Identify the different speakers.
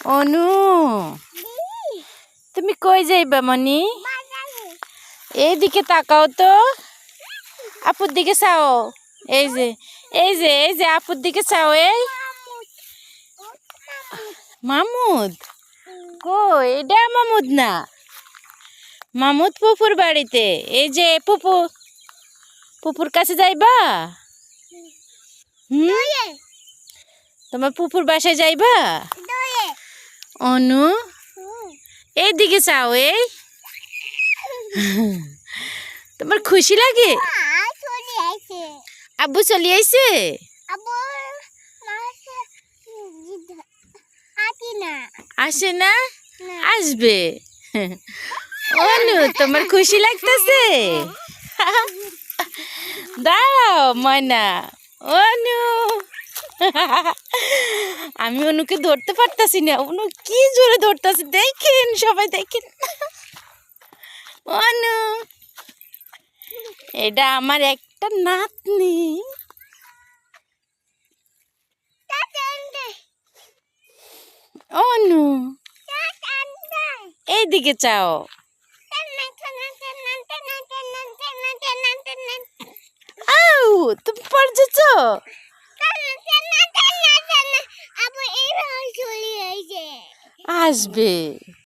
Speaker 1: অনু তুমি কই যাইবা মনি? এইদিকে তাকাও তো, আপুর দিকে চাও। এই যে এই যে এই যে আপুর দিকে চাও। এই মামুদ কই? এটা মামুদ না, মামুদ পুপুর বাড়িতে। এই যে পুপুর কাছে যাইবা? তোমার পুপুর বাসায় যাইবা? অনু এইদিকে চাও। এই তোমার খুশি লাগে? আব্বু চলে আইছে? আসে না? আসবে। অনু তোমার খুশি লাগতেছে? দাঁড়াও ময়না। অনু আমি অনুকে ধরতে পারতাছি না। অনু কি জোরে ধরতেছে দেখেন, সবাই দেখেন। অনু এটা আমার একটা নাতনি। অনু এইদিকে চাও। আউ তুমি পড়ে যাচ্ছ? আসবে।